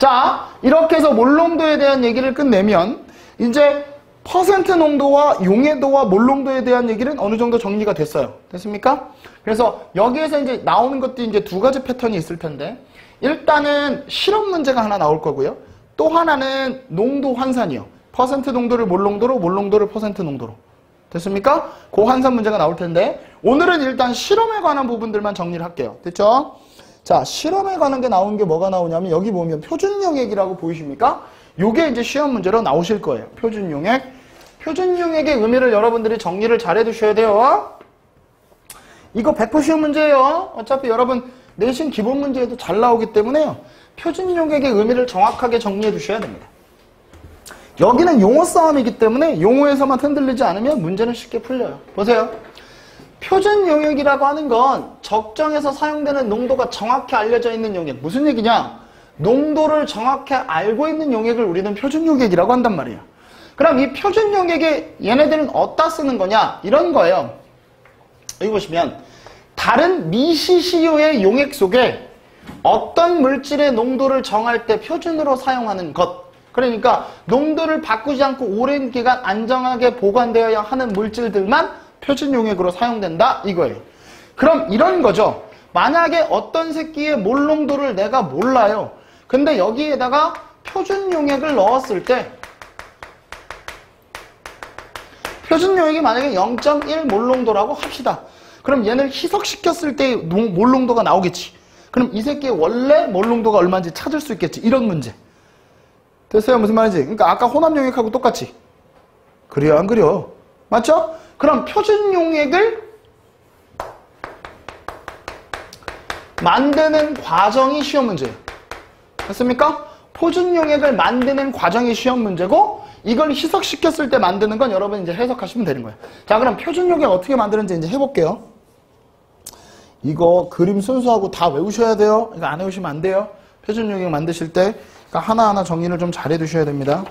자, 이렇게 해서 몰농도에 대한 얘기를 끝내면 이제 퍼센트 농도와 용해도와 몰농도에 대한 얘기는 어느 정도 정리가 됐어요. 됐습니까? 그래서 여기에서 이제 나오는 것도 이제 두 가지 패턴이 있을 텐데, 일단은 실험 문제가 하나 나올 거고요. 또 하나는 농도 환산이요. 퍼센트 농도를 몰농도로, 몰농도를 퍼센트 농도로. 됐습니까? 그 환산 문제가 나올 텐데, 오늘은 일단 실험에 관한 부분들만 정리를 할게요. 됐죠? 자, 실험에 관한 게 나온 게 뭐가 나오냐면, 여기 보면 표준 용액이라고 보이십니까? 요게 이제 시험 문제로 나오실 거예요. 표준 용액. 표준 용액의 의미를 여러분들이 정리를 잘 해두셔야 돼요. 이거 100% 시험 문제예요. 어차피 여러분 내신 기본 문제에도 잘 나오기 때문에요. 표준 용액의 의미를 정확하게 정리해 두셔야 됩니다. 여기는 용어 싸움이기 때문에 용어에서만 흔들리지 않으면 문제는 쉽게 풀려요. 보세요. 표준 용액이라고 하는 건 적정에서 사용되는 농도가 정확히 알려져 있는 용액. 무슨 얘기냐? 농도를 정확히 알고 있는 용액을 우리는 표준 용액이라고 한단 말이에요. 그럼 이 표준 용액에 얘네들은 어디다 쓰는 거냐? 이런 거예요. 여기 보시면 다른 미시시유의 용액 속에 어떤 물질의 농도를 정할 때 표준으로 사용하는 것. 그러니까 농도를 바꾸지 않고 오랜 기간 안정하게 보관되어야 하는 물질들만 표준 용액으로 사용된다 이거예요. 그럼 이런 거죠. 만약에 어떤 새끼의 몰 농도를 내가 몰라요. 근데 여기에다가 표준 용액을 넣었을 때 표준 용액이 만약에 0.1 몰 농도라고 합시다. 그럼 얘를 희석시켰을 때 몰 농도가 나오겠지. 그럼 이 새끼의 원래 몰 농도가 얼마인지 찾을 수 있겠지. 이런 문제. 됐어요? 무슨 말인지. 그러니까 아까 혼합 용액하고 똑같지. 그래요? 안 그려? 맞죠? 그럼 표준 용액을 만드는 과정이 시험 문제예요. 됐습니까? 표준 용액을 만드는 과정이 시험 문제고, 이걸 희석시켰을 때 만드는 건 여러분 이제 해석하시면 되는 거예요. 자, 그럼 표준 용액 어떻게 만드는지 이제 해볼게요. 이거 그림 순수하고 다 외우셔야 돼요. 이거 안 외우시면 안 돼요. 표준 용액 만드실 때 그러니까 하나하나 정리를 좀 잘 해두셔야 됩니다.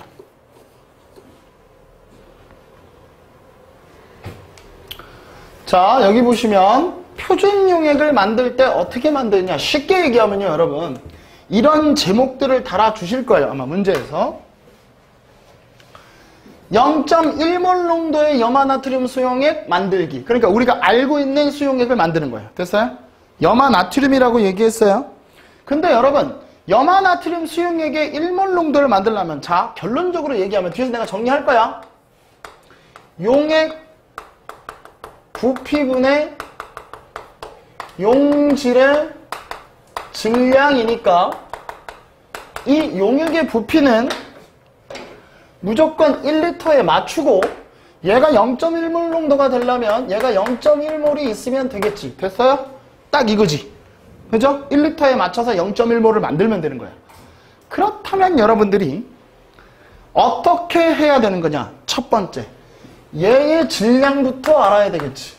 자, 여기 보시면 표준 용액을 만들 때 어떻게 만드냐. 쉽게 얘기하면요, 여러분. 이런 제목들을 달아주실 거예요. 아마 문제에서. 0.1몰 농도의 염화나트륨 수용액 만들기. 그러니까 우리가 알고 있는 수용액을 만드는 거예요. 됐어요? 염화나트륨이라고 얘기했어요. 근데 여러분, 염화나트륨 수용액의 1몰 농도를 만들려면, 자, 결론적으로 얘기하면 뒤에서 내가 정리할 거야. 용액 부피분의 용질의 질량이니까 이 용액의 부피는 무조건 1리터에 맞추고, 얘가 0.1몰 농도가 되려면 얘가 0.1몰이 있으면 되겠지. 됐어요? 딱 이거지. 그죠? 1리터에 맞춰서 0.1몰을 만들면 되는 거야. 그렇다면 여러분들이 어떻게 해야 되는 거냐? 첫 번째, 얘의 질량부터 알아야 되겠지.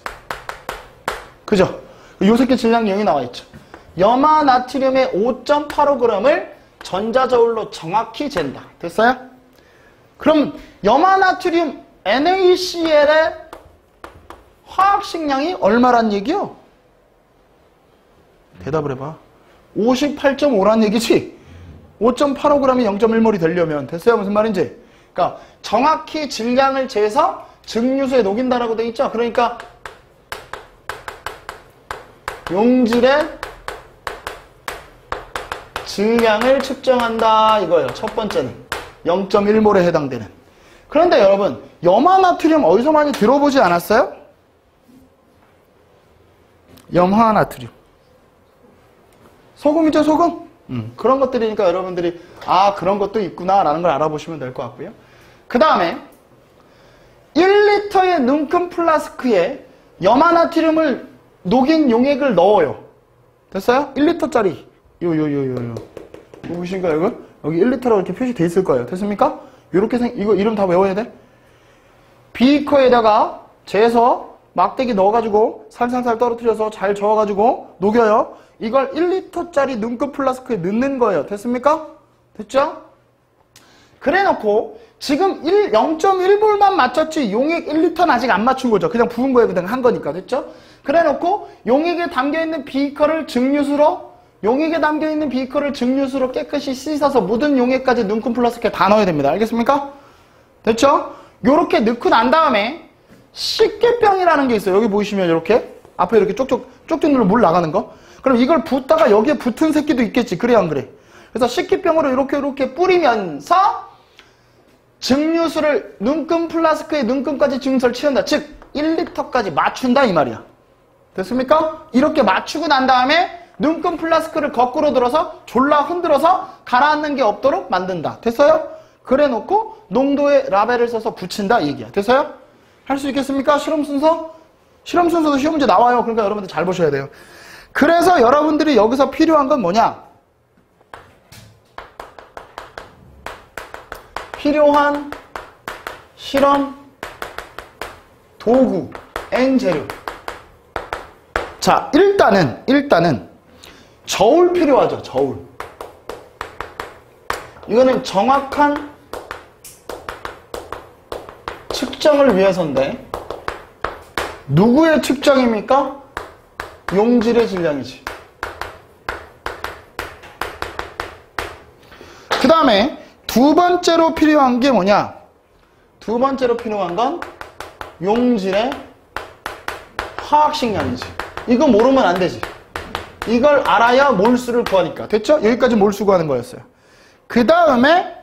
그죠? 요 새끼 질량 여기 나와 있죠. 염화나트륨의 5.85g을 전자저울로 정확히 잰다. 됐어요? 그럼 염화나트륨 NaCl의 화학식량이 얼마란 얘기요? 대답을 해봐. 58.5란 얘기지. 5.85g이 0.1몰이 되려면. 됐어요? 무슨 말인지. 그러니까 정확히 질량을 재서 증류수에 녹인다라고 돼 있죠. 그러니까 용질의 질량을 측정한다 이거예요. 첫 번째는 0.1몰에 해당되는. 그런데 여러분, 염화나트륨 어디서 많이 들어보지 않았어요? 염화나트륨. 소금이죠, 소금? 그런 것들이니까 여러분들이 아, 그런 것도 있구나 라는 걸 알아보시면 될 것 같고요. 그 다음에 1리터의 눈금 플라스크에 염화나트륨을 녹인 용액을 넣어요. 됐어요? 1리터짜리 요 보이신가요, 이거? 여기 1리터라고 이렇게 표시돼 있을 거예요. 됐습니까? 요렇게 이거 이름 다 외워야 돼? 비커에다가 재서 막대기 넣어가지고 살살살 떨어뜨려서 잘 저어가지고 녹여요. 이걸 1리터짜리 눈금 플라스크에 넣는 거예요. 됐습니까? 됐죠? 그래놓고 지금 0.1몰만 맞췄지 용액 1리터는 아직 안 맞춘 거죠. 그냥 부은 거예요. 그냥 한 거니까. 됐죠? 그래놓고 용액에 담겨있는 비커를 증류수로 용액에 담겨있는 비커를 증류수로 깨끗이 씻어서 묻은 용액까지 눈금 플라스크에 다 넣어야 됩니다. 알겠습니까? 됐죠? 요렇게 넣고 난 다음에 식기병이라는 게 있어요. 여기 보시면 이렇게 앞에 이렇게 쪽쪽 눌러 물 나가는 거. 그럼 이걸 붓다가 여기에 붙은 새끼도 있겠지. 그래 안 그래? 그래서 식기병으로 이렇게 뿌리면서 증류수를 눈금 플라스크에 눈금까지 증류수를 채운다. 즉 1리터까지 맞춘다 이 말이야. 됐습니까? 이렇게 맞추고 난 다음에 눈금 플라스크를 거꾸로 들어서 졸라 흔들어서 가라앉는 게 없도록 만든다. 됐어요? 그래 놓고 농도의 라벨을 써서 붙인다 이 얘기야. 됐어요? 할 수 있겠습니까? 실험 순서? 실험 순서도 시험 문제 나와요. 그러니까 여러분들 잘 보셔야 돼요. 그래서 여러분들이 여기서 필요한 건 뭐냐? 필요한 실험 도구, N재료. 자, 일단은 저울 필요하죠. 저울. 이거는 정확한 측정을 위해서인데 누구의 측정입니까? 용질의 질량이지. 그 다음에 두 번째로 필요한 게 뭐냐? 두 번째로 필요한 건 용질의 화학식량이지. 이거 모르면 안 되지. 이걸 알아야 몰수를 구하니까. 됐죠? 여기까지 몰수 구하는 거였어요. 그 다음에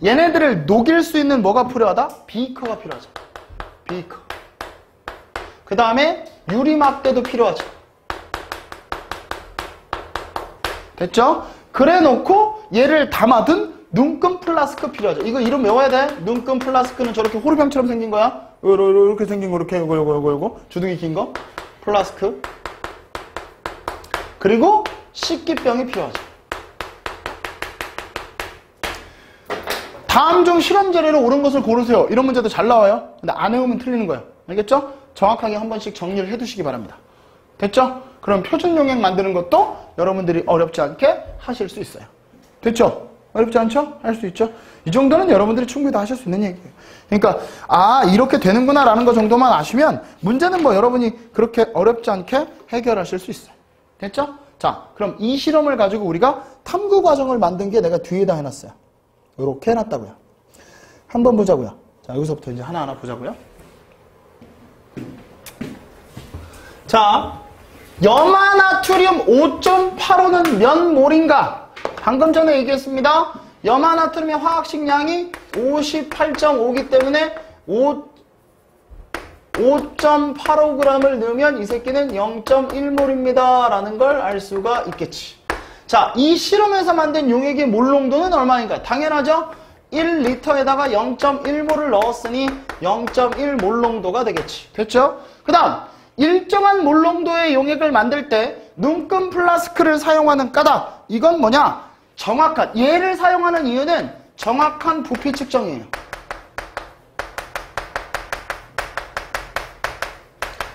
얘네들을 녹일 수 있는 뭐가 필요하다? 비커가 필요하죠. 비커. 그 다음에 유리막대도 필요하죠. 됐죠? 그래 놓고 얘를 담아둔 눈금 플라스크 필요하죠. 이거 이름 외워야 돼. 눈금 플라스크는 저렇게 호루병처럼 생긴 거야. 이렇게 생긴 거, 이렇게, 이거. 주둥이 긴 거. 플라스크. 그리고 식기병이 필요하죠. 다음 중 실험 재료로 옳은 것을 고르세요. 이런 문제도 잘 나와요. 근데 안 외우면 틀리는 거예요. 알겠죠? 정확하게 한 번씩 정리를 해두시기 바랍니다. 됐죠? 그럼 표준 용액 만드는 것도 여러분들이 어렵지 않게 하실 수 있어요. 됐죠? 어렵지 않죠? 할 수 있죠? 이 정도는 여러분들이 충분히 다 하실 수 있는 얘기예요. 그러니까 이렇게 되는구나 라는 거 정도만 아시면 문제는 뭐 여러분이 그렇게 어렵지 않게 해결하실 수 있어요. 됐죠? 자, 그럼 이 실험을 가지고 우리가 탐구 과정을 만든 게 내가 뒤에다 해놨어요. 이렇게 해놨다고요. 한번 보자고요. 자, 여기서부터 이제 하나하나 보자고요. 자, 염화나트륨 5.85는 몇 몰인가? 방금 전에 얘기했습니다. 염화나트륨의 화학식량이 58.5기 때문에 5.85g을 넣으면 이 새끼는 0.1몰입니다. 라는 걸 알 수가 있겠지. 자, 이 실험에서 만든 용액의 몰농도는 얼마인가? 당연하죠? 1리터에다가 0.1몰을 넣었으니 0.1몰 농도가 되겠지. 됐죠? 그 다음 일정한 몰 농도의 용액을 만들 때 눈금 플라스크를 사용하는 까닭. 이건 뭐냐? 정확한, 얘를 사용하는 이유는 정확한 부피 측정이에요.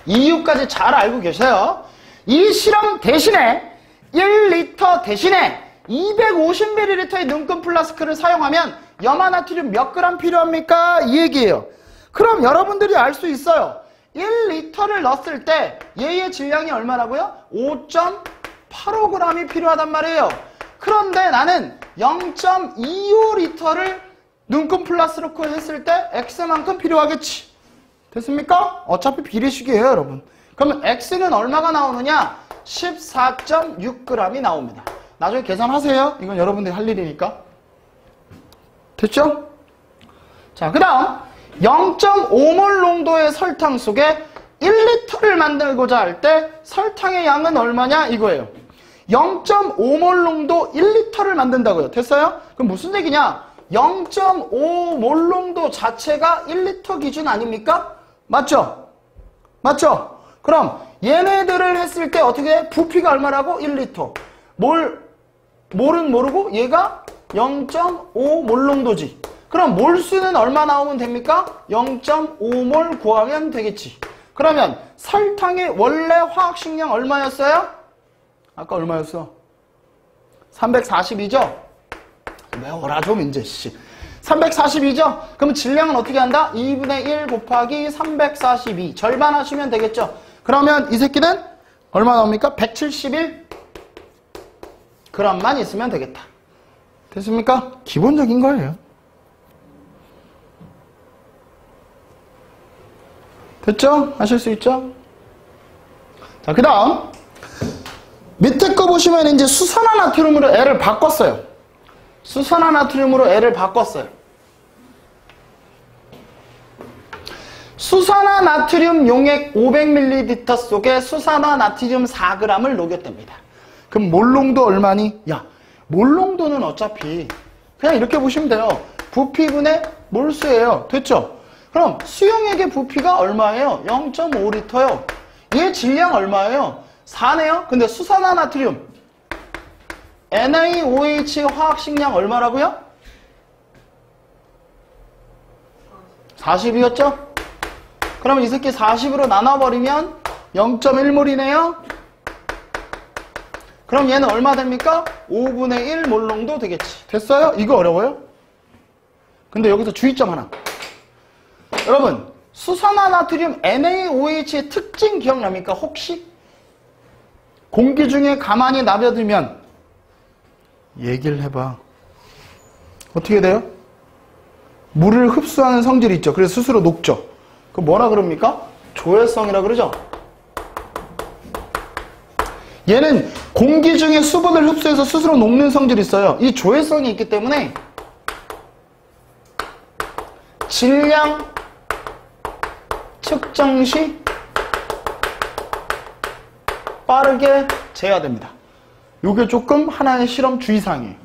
이유까지 잘 알고 계셔요. 이 실험 대신에 1리터 대신에 250ml의 눈금 플라스크를 사용하면 염화나트륨 몇 그램 필요합니까? 이 얘기예요. 그럼 여러분들이 알 수 있어요. 1리터를 넣었을 때 얘의 질량이 얼마라고요? 5.85g이 필요하단 말이에요. 그런데 나는 0.25리터를 눈금 플라스크로 했을 때 X만큼 필요하겠지. 됐습니까? 어차피 비례식이에요, 여러분. 그러면 X는 얼마가 나오느냐? 14.6g이 나옵니다. 나중에 계산하세요. 이건 여러분들이 할 일이니까. 됐죠? 자, 그 다음 0.5몰 농도의 설탕 속에 1리터를 만들고자 할 때 설탕의 양은 얼마냐? 이거예요. 0.5몰 농도 1리터를 만든다고요. 됐어요? 그럼 무슨 얘기냐? 0.5몰 농도 자체가 1리터 기준 아닙니까? 맞죠? 맞죠? 그럼 얘네들을 했을 때 어떻게 해? 부피가 얼마라고? 1리터. 몰은 모르고 얘가 0.5몰 농도지. 그럼 몰수는 얼마 나오면 됩니까? 0.5몰 구하면 되겠지. 그러면 설탕의 원래 화학식량 얼마였어요? 아까 얼마였어? 342죠? 외워라 좀 이제 씨. 342죠? 그럼 질량은 어떻게 한다? 2분의 1 곱하기 342 절반 하시면 되겠죠? 그러면 이 새끼는 얼마 나옵니까? 171 g만 있으면 되겠다. 됐습니까? 기본적인 거예요. 됐죠? 하실 수 있죠? 자, 그 다음 밑에 거 보시면 이제 수산화나트륨으로 L을 바꿨어요. 수산화나트륨으로 L을 바꿨어요. 수산화나트륨 용액 500ml 속에 수산화나트륨 4g을 녹였답니다. 그럼 몰농도 얼마니? 야, 몰농도는 어차피 그냥 이렇게 보시면 돼요. 부피분의 몰수예요. 됐죠? 그럼 수용액의 부피가 얼마예요? 0.5L요. 얘 질량 얼마예요? 4네요? 근데 수산화나트륨 NaOH 화학식량 얼마라고요? 40이었죠? 그럼 이 새끼 40으로 나눠버리면 0.1몰이네요? 그럼 얘는 얼마 됩니까? 5분의 1 몰농도 되겠지. 됐어요? 이거 어려워요? 근데 여기서 주의점 하나. 여러분, 수산화나트륨 NaOH의 특징 기억납니까? 혹시? 공기 중에 가만히 나벼들면 얘기를 해봐. 어떻게 돼요? 물을 흡수하는 성질이 있죠. 그래서 스스로 녹죠. 그 뭐라 그럽니까? 조회성이라 그러죠. 얘는 공기 중에 수분을 흡수해서 스스로 녹는 성질이 있어요. 이 조회성이 있기 때문에 질량 측정 시 빠르게 재야 됩니다. 이게 조금 하나의 실험 주의사항이에요.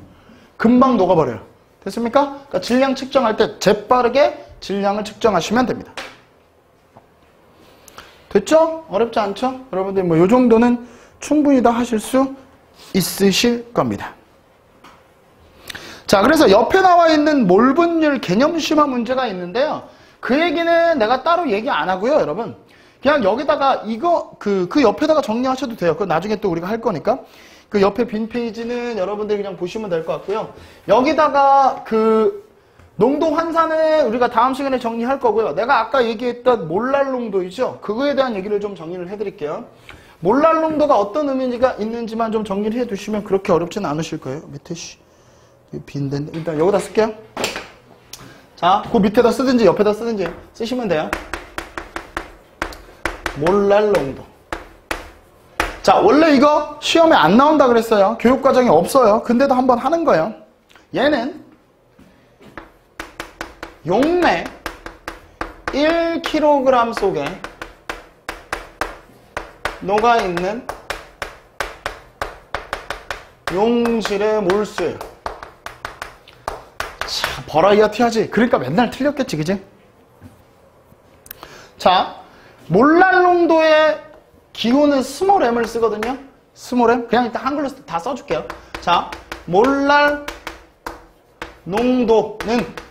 금방 녹아버려요. 됐습니까? 그러니까 질량 측정할 때 재빠르게 질량을 측정하시면 됩니다. 됐죠? 어렵지 않죠? 여러분들 뭐 이 정도는 충분히 다 하실 수 있으실 겁니다. 자, 그래서 옆에 나와 있는 몰분율 개념 심화 문제가 있는데요. 그 얘기는 내가 따로 얘기 안 하고요, 여러분. 그냥 여기다가 이거 그 옆에다가 정리하셔도 돼요. 그거 나중에 또 우리가 할 거니까. 그 옆에 빈 페이지는 여러분들이 그냥 보시면 될 것 같고요. 여기다가 그 농도 환산을 우리가 다음 시간에 정리할 거고요. 내가 아까 얘기했던 몰랄 농도이죠. 그거에 대한 얘기를 좀 정리를 해드릴게요. 몰랄 농도가 어떤 의미가 있는지만 좀 정리를 해두시면 그렇게 어렵진 않으실 거예요. 밑에 빈데 일단 여기다 쓸게요. 자, 그 밑에다 쓰든지 옆에다 쓰든지 쓰시면 돼요. 몰랄 농도. 자, 원래 이거 시험에 안 나온다 그랬어요. 교육과정에 없어요. 근데도 한번 하는 거예요. 얘는 용매 1kg 속에 녹아있는 용질의 몰수예요. 자, 버라이어티하지. 그러니까 맨날 틀렸겠지, 그지? 자, 몰랄 농도의 기호는 스몰 m을 쓰거든요. 스몰 m. 그냥 일단 한글로 다 써줄게요. 자, 몰랄 농도는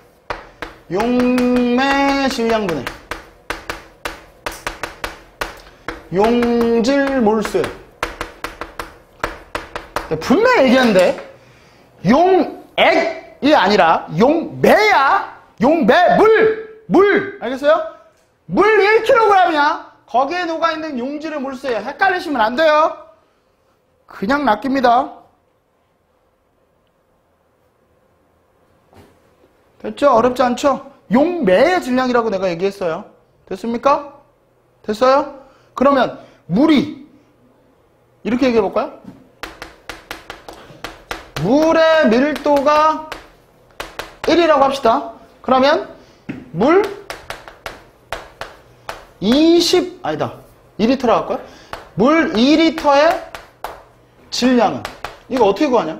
용매 질량분의 용질 몰수예요. 분명히 얘기하는데 용액이 아니라 용매야. 용매. 물. 알겠어요? 물 1kg이야. 거기에 녹아있는 용질의 몰수예요. 헷갈리시면 안 돼요. 그냥 낚입니다. 됐죠? 어렵지 않죠? 용매의 질량이라고 내가 얘기했어요. 됐습니까? 됐어요? 그러면 물이 이렇게 얘기해 볼까요? 물의 밀도가 1이라고 합시다. 그러면 물 2리터라고 할까요? 물 2리터의 질량은 이거 어떻게 구하냐?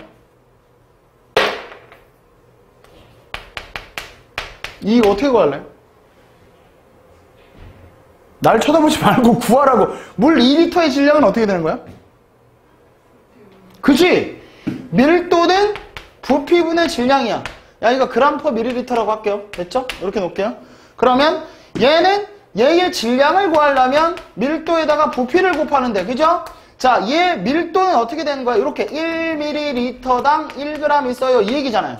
이거 어떻게 구할래? 날 쳐다보지 말고 구하라고. 물 2리터의 질량은 어떻게 되는 거야? 그치? 밀도는 부피분의 질량이야. 야, 이거 그램 퍼 밀리리터라고 할게요. 됐죠? 이렇게 놓을게요. 그러면 얘는 얘의 질량을 구하려면 밀도에다가 부피를 곱하는데, 그죠? 자, 얘 밀도는 어떻게 되는 거야? 이렇게 1ml당 1g 있어요. 이 얘기잖아요.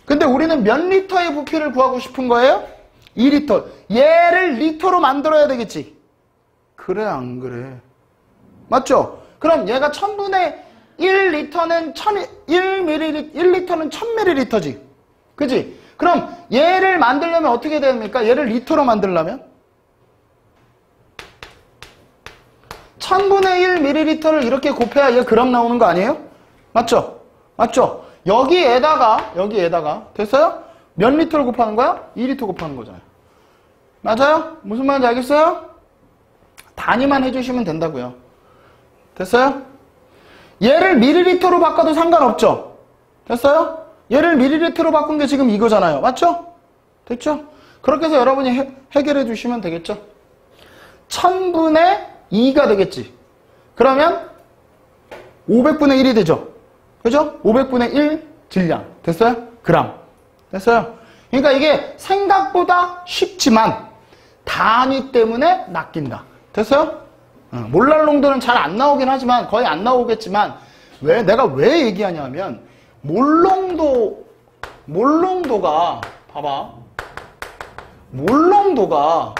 근데 우리는 몇 리터의 부피를 구하고 싶은 거예요? 2리터. 얘를 리터로 만들어야 되겠지. 그래, 안 그래? 맞죠? 그럼 얘가 1000분의 1리터는 1000ml지. 그지? 그럼 얘를 만들려면 어떻게 됩니까? 얘를 리터로 만들려면 1000분의 1ml를 이렇게 곱해야 얘 그램 나오는 거 아니에요? 맞죠? 맞죠? 여기에다가 됐어요? 몇 리터를 곱하는 거야? 2리터 곱하는 거잖아요. 맞아요? 무슨 말인지 알겠어요? 단위만 해주시면 된다고요. 됐어요? 얘를 미리리터로 바꿔도 상관없죠? 됐어요? 얘를 미리리터로 바꾼 게 지금 이거잖아요. 맞죠? 됐죠? 그렇게 해서 여러분이 해결해 주시면 되겠죠? 1000분의 2가 되겠지. 그러면 500분의 1이 되죠? 그죠? 500분의 1 질량. 됐어요? 그램. 됐어요? 그러니까 이게 생각보다 쉽지만 단위 때문에 낚인다. 됐어요? 몰랄농도는 잘 안 나오긴 하지만 거의 안 나오겠지만 내가 왜 얘기하냐면 몰농도가 봐봐. 몰농도가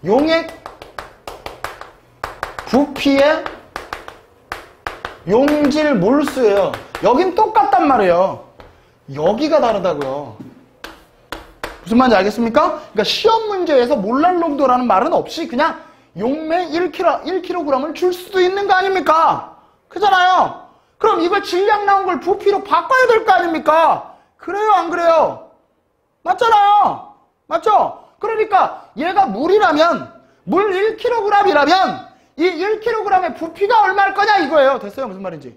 용액 부피의 용질 몰수예요. 여긴 똑같단 말이에요. 여기가 다르다고요. 무슨 말인지 알겠습니까? 그러니까 시험 문제에서 몰랄농도라는 말은 없이 그냥 용매 1kg을 줄 수도 있는 거 아닙니까? 그잖아요. 그럼 이걸 질량 나온 걸 부피로 바꿔야 될 거 아닙니까? 그래요, 안 그래요? 맞잖아요. 맞죠? 그러니까 얘가 물이라면 물 1kg이라면 이 1kg의 부피가 얼마일 거냐 이거예요. 됐어요? 무슨 말인지?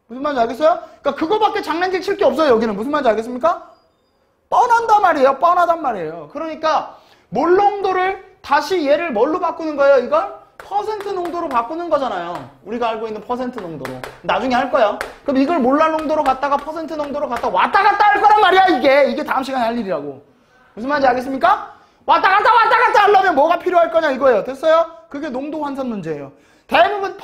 무슨 말인지 알겠어요? 그러니까 그거밖에 장난질 칠 게 없어요. 여기는 무슨 말인지 알겠습니까? 뻔한단 말이에요. 뻔하단 말이에요. 그러니까 몰농도를 다시 얘를 뭘로 바꾸는 거예요? 이걸 퍼센트 농도로 바꾸는 거잖아요. 우리가 알고 있는 퍼센트 농도로. 나중에 할 거야. 그럼 이걸 몰랄 농도로 갔다가 퍼센트 농도로 갔다가 왔다 갔다 할 거란 말이야. 이게 다음 시간에 할 일이라고. 무슨 말인지 알겠습니까? 왔다 갔다 하려면 뭐가 필요할 거냐 이거예요. 됐어요? 그게 농도 환산 문제예요. 대부분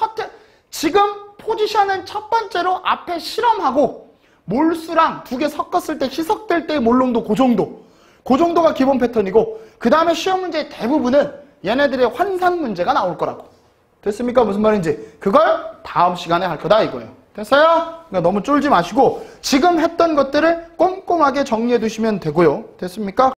지금 포지션은 첫 번째로 앞에 실험하고 몰수랑 두 개 섞었을 때 희석될 때의 몰농도 그 정도. 그 정도가 기본 패턴이고 그 다음에 시험 문제의 대부분은 얘네들의 환산 문제가 나올 거라고. 됐습니까? 무슨 말인지. 그걸 다음 시간에 할 거다 이거예요. 됐어요? 그러니까 너무 쫄지 마시고 지금 했던 것들을 꼼꼼하게 정리해 두시면 되고요. 됐습니까?